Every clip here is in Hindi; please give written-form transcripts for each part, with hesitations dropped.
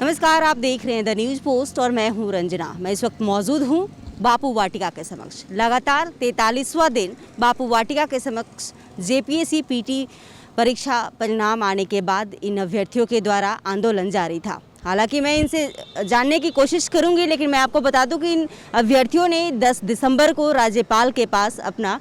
नमस्कार, आप देख रहे हैं द न्यूज पोस्ट और मैं हूं रंजना। मैं इस वक्त मौजूद हूं बापू वाटिका के समक्ष। लगातार 43वां दिन बापू वाटिका के समक्ष जेपीएससी पीटी परीक्षा परिणाम आने के बाद इन अभ्यर्थियों के द्वारा आंदोलन जारी था। हालांकि मैं इनसे जानने की कोशिश करूंगी, लेकिन मैं आपको बता दूं कि इन अभ्यर्थियों ने 10 दिसंबर को राज्यपाल के पास अपना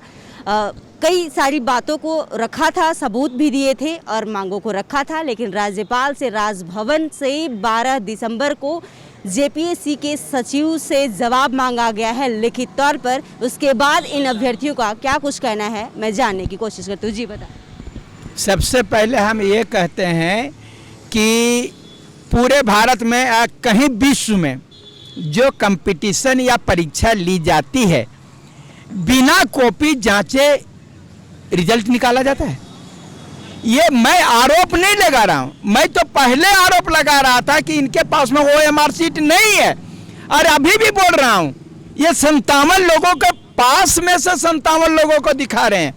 कई सारी बातों को रखा था, सबूत भी दिए थे और मांगों को रखा था। लेकिन राज्यपाल से राजभवन से 12 दिसंबर को जेपीएससी के सचिव से जवाब मांगा गया है लिखित तौर पर। उसके बाद इन अभ्यर्थियों का क्या कुछ कहना है, मैं जानने की कोशिश करती हूँ। जी बता। सबसे पहले हम ये कहते हैं कि पूरे भारत में कहीं विश्व में जो कंपटीशन या परीक्षा ली जाती है, बिना कॉपी जांचे रिजल्ट निकाला जाता है। ये मैं आरोप नहीं लगा रहा हूँ, मैं तो पहले आरोप लगा रहा था कि इनके पास में OMR शीट नहीं है, और अभी भी बोल रहा हूँ ये 57 लोगों के पास में से 57 लोगों को दिखा रहे हैं,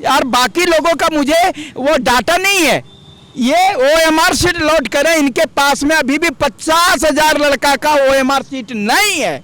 और बाकी लोगों का मुझे वो डाटा नहीं है। ये OMR शीट लौट करें, इनके पास में अभी भी 50,000 लड़का का OMR शीट नहीं है।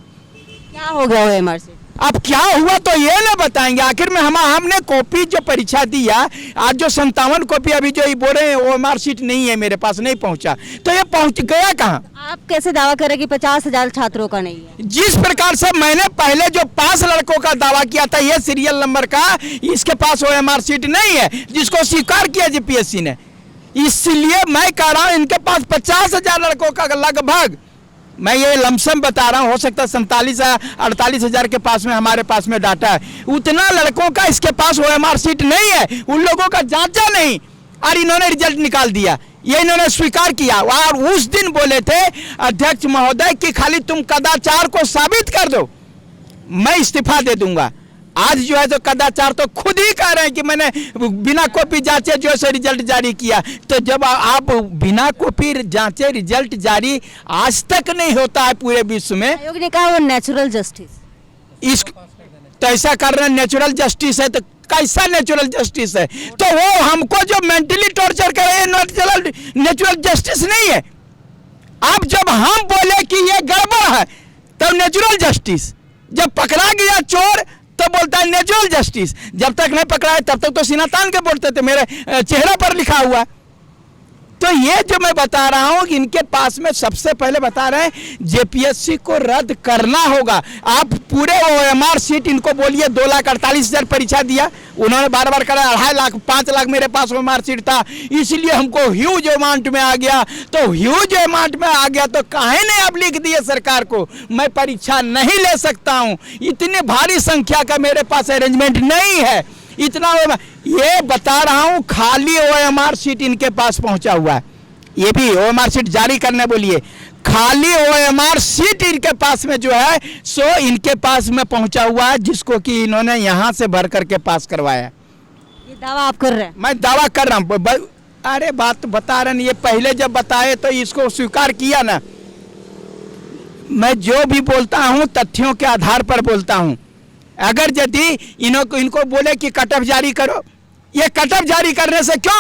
क्या हो गया OMR शीट? अब क्या हुआ तो ये ना बताएंगे। आखिर में हमने कॉपी जो परीक्षा दिया, आज जो 57 कॉपी अभी जो बोल रहे हैं OMR शीट नहीं है, मेरे पास नहीं पहुंचा, तो ये पहुंच गया कहाँ? आप कैसे दावा करें कि 50,000 छात्रों का नहीं है? जिस प्रकार से मैंने पहले जो 5 लड़कों का दावा किया था, ये सीरियल नंबर का, इसके पास OMR शीट नहीं है, जिसको स्वीकार किया जेपीएससी ने। इसलिए मैं कह रहा हूँ इनके पास 50,000 लड़कों का लगभग, मैं ये लमसम बता रहा हूँ, हो सकता है 47-48 के पास में हमारे पास में डाटा है, उतना लड़कों का इसके पास OMR शीट नहीं है। उन लोगों का जांचा नहीं और इन्होंने रिजल्ट निकाल दिया, ये इन्होंने स्वीकार किया। और उस दिन बोले थे अध्यक्ष महोदय कि खाली तुम कदाचार को साबित कर दो, मैं इस्तीफा दे दूंगा। आज जो है तो कदाचार तो खुद ही कह रहे हैं कि मैंने बिना कॉपी जांचे जो है रिजल्ट जारी किया। तो जब आप बिना कॉपी जांचे रिजल्ट जारी आज तक नहीं होता है पूरे विश्व में। आयोग ने कहा वो नेचुरल जस्टिस, इस तो ऐसा कर रहे हैं नेचुरल जस्टिस है, तो कैसा नेचुरल जस्टिस है? तो वो हमको जो मेंटली टॉर्चर कर रहे हैं नेचुरल जस्टिस नहीं है। अब जब हम बोले कि ये गड़बड़ है तब नेचुरल जस्टिस, जब पकड़ा गया चोर तो बोलता है नेचुरल जस्टिस, जब तक नहीं पकड़ा है तब तक तो सीना तान के बोलते थे, मेरे चेहरे पर लिखा हुआ। तो ये जो मैं बता रहा हूँ कि इनके पास में सबसे पहले बता रहे हैं जेपीएससी को रद्द करना होगा। आप पूरे OMR शीट इनको बोलिए 2,48,000 परीक्षा दिया, उन्होंने बार करा 2.5 लाख 5 लाख मेरे पास OMR शीट था, इसलिए हमको ह्यूज अमाउंट में आ गया। तो ह्यूज अमाउंट में आ गया तो काहे ने आप लिख दिए सरकार को मैं परीक्षा नहीं ले सकता हूँ, इतनी भारी संख्या का मेरे पास अरेंजमेंट नहीं है, इतना ये बता रहा हूं। खाली OMR शीट इनके पास पहुंचा हुआ है, ये भी OMR शीट जारी करने बोलिए, खाली OMR शीट इनके पास में जो है सो इनके पास में पहुंचा हुआ है, जिसको कि इन्होंने यहां से भर करके पास करवाया। ये दावा आप कर रहे हैं? मैं दावा कर रहा हूं। अरे बात बता रहे हैं, ये पहले जब बताए तो इसको स्वीकार किया ना। मैं जो भी बोलता हूं तथ्यों के आधार पर बोलता हूं। अगर यदि इनको बोले कि कट ऑफ जारी करो, ये कट ऑफ जारी करने से क्यों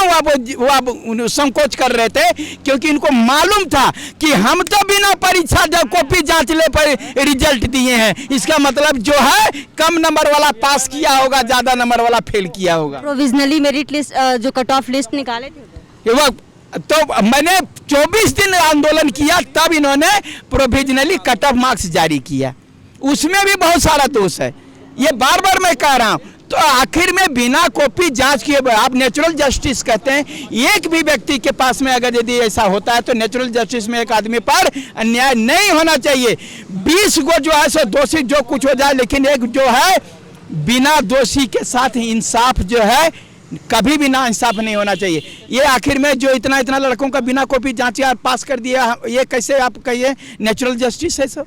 वो संकोच कर रहे थे? क्योंकि इनको मालूम था कि हम तो बिना परीक्षा जब कॉपी जांच ले पर रिजल्ट दिए हैं, इसका मतलब जो है कम नंबर वाला पास किया होगा, ज्यादा नंबर वाला फेल किया होगा। प्रोविजनली मेरिट लिस्ट जो कट ऑफ लिस्ट निकाले थे वो तो मैंने 24 दिन आंदोलन किया, तब इन्होंने प्रोविजनली कट ऑफ मार्क्स जारी किया, उसमें भी बहुत सारा दोष है। ये बार मैं कह रहा हूं। तो आखिर में बिना कॉपी जांच किए आप नेचुरल जस्टिस कहते हैं। एक भी व्यक्ति के पास में अगर यदि ऐसा होता है तो नेचुरल जस्टिस में एक आदमी पर अन्याय नहीं होना चाहिए। 20 को जो है सो दोषी जो कुछ हो जाए, लेकिन एक जो है बिना दोषी के साथ इंसाफ जो है कभी भी ना इंसाफ नहीं होना चाहिए। ये आखिर में जो इतना लड़कों का बिना कॉपी जांचे और पास कर दिया, ये कैसे आप कहिए नेचुरल जस्टिस है? सर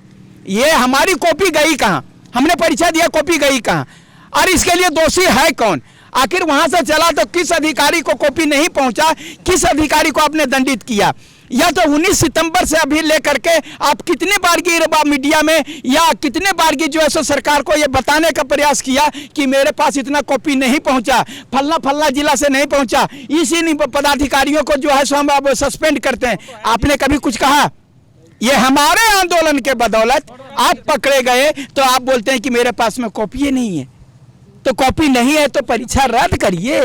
ये हमारी कॉपी गई कहाँ? हमने परीक्षा दिया, कॉपी गई कहाँ? और इसके लिए दोषी है कौन? आखिर वहां से चला तो किस अधिकारी को कॉपी नहीं पहुंचा, किस अधिकारी को आपने दंडित किया? या तो 19 सितंबर से अभी लेकर के आप कितने बार की मीडिया में या कितने बार की जो है सो सरकार को ये बताने का प्रयास किया कि मेरे पास इतना कॉपी नहीं पहुंचा, फलना जिला से नहीं पहुंचा, इसी पदाधिकारियों को जो है सो हम अब सस्पेंड करते हैं। आपने कभी कुछ कहा? ये हमारे आंदोलन के बदौलत आप पकड़े गए, तो आप बोलते हैं कि मेरे पास में कॉपी नहीं है। तो कॉपी नहीं है तो परीक्षा रद्द करिए।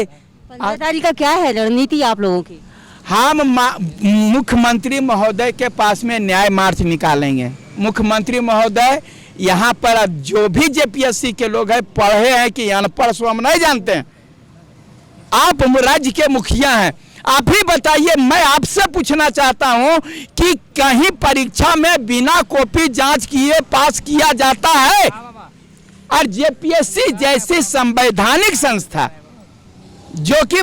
15 तारीख का क्या है रणनीति आप लोगों की? हम मुख्यमंत्री महोदय के पास में न्याय मार्च निकालेंगे। मुख्यमंत्री महोदय, यहाँ पर जो भी जेपीएससी के लोग हैं, पढ़े हैं कि अनपढ़, सो हम नहीं जानते हैं। आप राज्य के मुखिया हैं, आप ही बताइए। मैं आपसे पूछना चाहता हूं कि कहीं परीक्षा में बिना कॉपी जांच किए पास किया जाता है? और जेपीएससी जैसी संवैधानिक संस्था, जो कि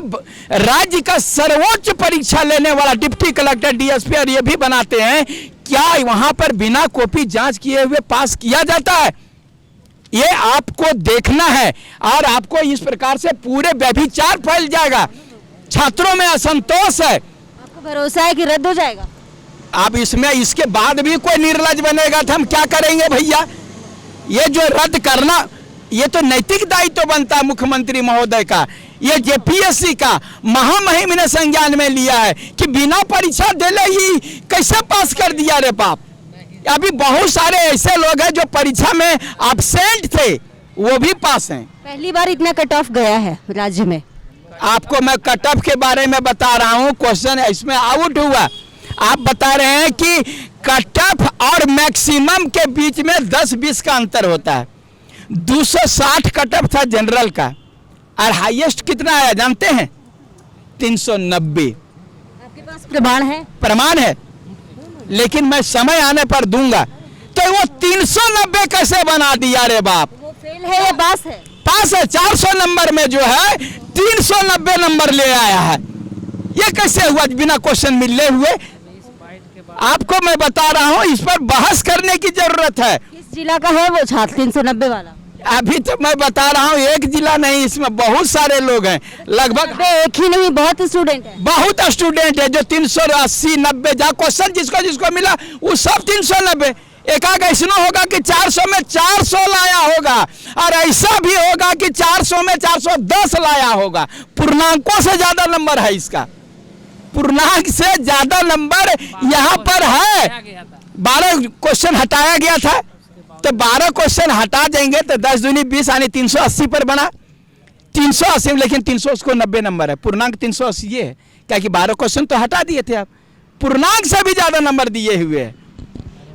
राज्य का सर्वोच्च परीक्षा लेने वाला डिप्टी कलेक्टर, डीएसपी और ये भी बनाते हैं, क्या वहां पर बिना कॉपी जांच किए हुए पास किया जाता है? ये आपको देखना है। और आपको इस प्रकार से पूरे व्यभिचार फैल जाएगा, छात्रों में असंतोष है। आपको भरोसा है कि रद्द हो जाएगा? अब इसमें इसके बाद भी कोई निर्लज बनेगा तो हम क्या करेंगे भैया? ये जो रद्द करना, ये तो नैतिक दायित्व बनता है मुख्यमंत्री महोदय का। ये जेपीएससी का महामहिम ने संज्ञान में लिया है कि बिना परीक्षा देले ही कैसे पास कर दिया रे बाप। अभी बहुत सारे ऐसे लोग हैं जो परीक्षा में एब्सेंट थे, वो भी पास हैं। पहली बार इतना कट ऑफ गया है राज्य में। आपको मैं कट ऑफ के बारे में बता रहा हूँ, क्वेश्चन इसमें आउट हुआ। आप बता रहे हैं कि कट ऑफ और मैक्सिमम के बीच में 10-20 का अंतर होता है। 260 कट ऑफ था जनरल का, और हाईएस्ट कितना आया जानते हैं? 390। आपके पास प्रमाण है? प्रमाण है, लेकिन मैं समय आने पर दूंगा। तो वो 390 कैसे बना दिया रे बाप? वो फेल है या पास है? पास है। 400 नंबर में जो है 390 नंबर ले आया है। ये कैसे हुआ बिना क्वेश्चन मिले हुए? आपको मैं बता रहा हूँ, इस पर बहस करने की जरूरत है। किस जिला का है वो छात्र 390 वाला? अभी तो मैं बता रहा हूँ, एक जिला नहीं, इसमें बहुत सारे लोग हैं। लगभग एक ही नहीं, बहुत स्टूडेंट है। बहुत स्टूडेंट है जो 380, 90 जहाँ क्वेश्चन जिसको जिसको मिला वो सब 390। एक आग ऐसा होगा कि 400 में 400 लाया होगा, और ऐसा भी होगा कि 400 में 410 लाया होगा। पूर्णांकों से ज्यादा नंबर है इसका, पूर्णांक से ज्यादा नंबर यहाँ पर है। 12 क्वेश्चन हटाया गया था, तो 12 क्वेश्चन हटा देंगे तो 10 दूनी 20 यानी 380 पर बना। 380, लेकिन 300 उसको 90 नंबर है। पूर्णांक 380 ये है, क्या कि 12 क्वेश्चन तो हटा दिए थे आप, पूर्णांक से भी ज्यादा नंबर दिए हुए हैं।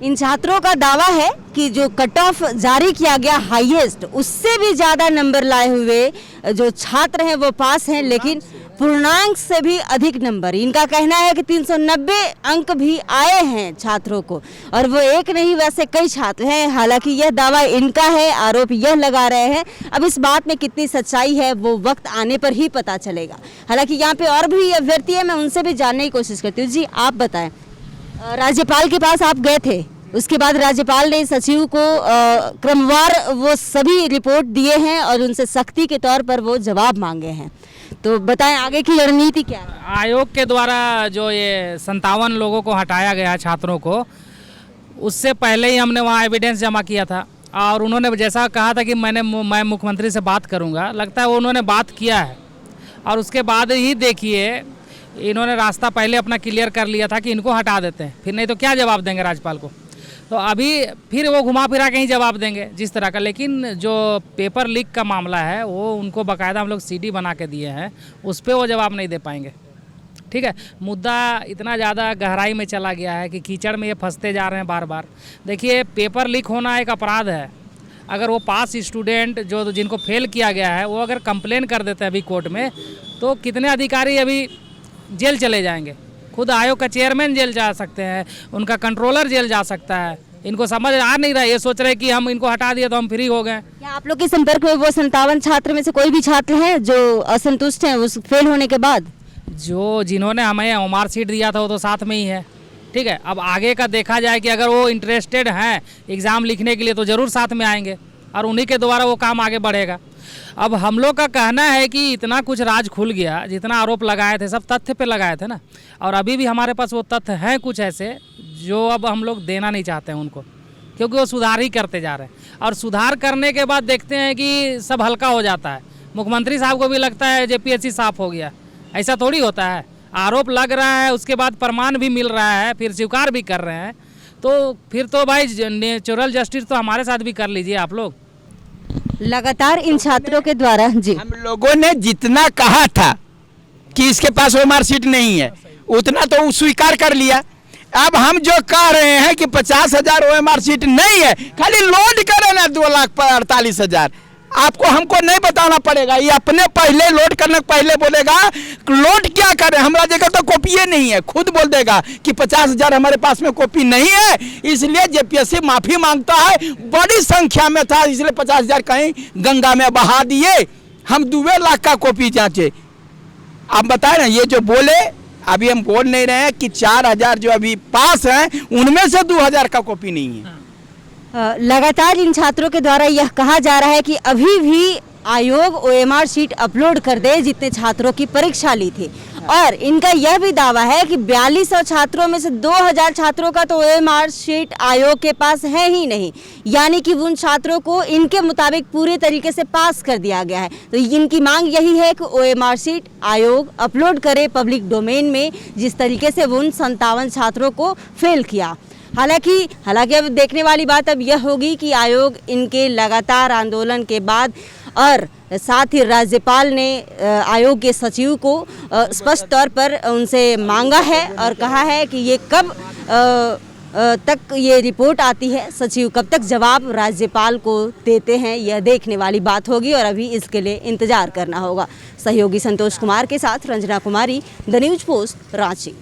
इन छात्रों का दावा है कि जो कट ऑफ जारी किया गया हाईएस्ट, उससे भी ज़्यादा नंबर लाए हुए जो छात्र हैं वो पास हैं, लेकिन पूर्णांक से भी अधिक नंबर। इनका कहना है कि 390 अंक भी आए हैं छात्रों को, और वो एक नहीं वैसे कई छात्र हैं। हालांकि यह दावा इनका है, आरोप यह लगा रहे हैं। अब इस बात में कितनी सच्चाई है वो वक्त आने पर ही पता चलेगा। हालांकि यहाँ पे और भी अभ्यर्थी है, मैं उनसे भी जानने की कोशिश करती हूँ। जी आप बताएं, राज्यपाल के पास आप गए थे, उसके बाद राज्यपाल ने सचिव को क्रमवार वो सभी रिपोर्ट दिए हैं और उनसे सख्ती के तौर पर वो जवाब मांगे हैं। तो बताएं आगे की रणनीति क्या है? आयोग के द्वारा जो ये 57 लोगों को हटाया गया है छात्रों को, उससे पहले ही हमने वहाँ एविडेंस जमा किया था, और उन्होंने जैसा कहा था कि मैं मुख्यमंत्री से बात करूँगा, लगता है वो उन्होंने बात किया है। और उसके बाद ही देखिए इन्होंने रास्ता पहले अपना क्लियर कर लिया था कि इनको हटा देते हैं, फिर नहीं तो क्या जवाब देंगे राज्यपाल को। तो अभी फिर वो घुमा फिरा के ही जवाब देंगे जिस तरह का। लेकिन जो पेपर लीक का मामला है वो उनको बाकायदा हम लोग सीडी बना के दिए हैं, उस पर वो जवाब नहीं दे पाएंगे। ठीक है, मुद्दा इतना ज़्यादा गहराई में चला गया है कि कीचड़ में ये फंसते जा रहे हैं बार बार। देखिए, पेपर लीक होना एक अपराध है। अगर वो पास स्टूडेंट जो जिनको फेल किया गया है वो अगर कंप्लेन कर देते हैं अभी कोर्ट में, तो कितने अधिकारी अभी जेल चले जाएंगे। खुद आयोग का चेयरमैन जेल जा सकते हैं, उनका कंट्रोलर जेल जा सकता है। इनको समझ आ नहीं रहा, ये सोच रहे कि हम इनको हटा दिए तो हम फ्री हो गए। क्या आप लोग के संपर्क में वो 57 छात्र में से कोई भी छात्र हैं जो असंतुष्ट हैं उस फेल होने के बाद? जिन्होंने हमें ओमार सीट दिया था वो तो साथ में ही है। ठीक है, अब आगे का देखा जाए कि अगर वो इंटरेस्टेड हैं एग्ज़ाम लिखने के लिए तो ज़रूर साथ में आएंगे, और उन्हीं के द्वारा वो काम आगे बढ़ेगा। अब हम लोग का कहना है कि इतना कुछ राज खुल गया, जितना आरोप लगाए थे सब तथ्य पे लगाए थे ना, और अभी भी हमारे पास वो तथ्य हैं कुछ ऐसे जो अब हम लोग देना नहीं चाहते हैं उनको, क्योंकि वो सुधार ही करते जा रहे हैं। और सुधार करने के बाद देखते हैं कि सब हल्का हो जाता है। मुख्यमंत्री साहब को भी लगता है जेपीएससी साफ हो गया, ऐसा थोड़ी होता है। आरोप लग रहा है, उसके बाद प्रमाण भी मिल रहा है, फिर स्वीकार भी कर रहे हैं, तो फिर तो भाई नेचुरल जस्टिस तो हमारे साथ भी कर लीजिए आप लोग। लगातार इन छात्रों के द्वारा जी हम लोगों ने जितना कहा था कि इसके पास OMR सीट नहीं है उतना तो स्वीकार कर लिया। अब हम जो कह रहे हैं कि 50,000 OMR सीट नहीं है, खाली लोड करें ना 2,48,000। आपको हमको नहीं बताना पड़ेगा, ये अपने पहले लोड करने पहले बोलेगा लोड क्या करें, हमारा जगह तो कॉपी नहीं है, खुद बोल देगा कि 50,000 हमारे पास में कॉपी नहीं है, इसलिए JPSC माफी मांगता है। बड़ी संख्या में था इसलिए 50,000 कहीं गंगा में बहा दिए, हम 2 लाख का कॉपी जांचे। आप बताए ना, ये जो बोले अभी हम बोल नहीं रहे हैं कि 4,000 जो अभी पास हैं उनमें से 2,000 का कॉपी नहीं है। लगातार इन छात्रों के द्वारा यह कहा जा रहा है कि अभी भी आयोग OMR शीट अपलोड कर दे जितने छात्रों की परीक्षा ली थी, और इनका यह भी दावा है कि 4200 छात्रों में से 2000 छात्रों का तो OMR शीट आयोग के पास है ही नहीं, यानी कि उन छात्रों को इनके मुताबिक पूरे तरीके से पास कर दिया गया है। तो इनकी मांग यही है कि OMR शीट आयोग अपलोड करे पब्लिक डोमेन में, जिस तरीके से उन 57 छात्रों को फेल किया। हालांकि अब देखने वाली बात अब यह होगी कि आयोग इनके लगातार आंदोलन के बाद और साथ ही राज्यपाल ने आयोग के सचिव को स्पष्ट तौर पर उनसे मांगा है और कहा है कि ये कब तक ये रिपोर्ट आती है, सचिव कब तक जवाब राज्यपाल को देते हैं, यह देखने वाली बात होगी और अभी इसके लिए इंतजार करना होगा। सहयोगी संतोष कुमार के साथ रंजना कुमारी, द न्यूज पोस्ट, रांची।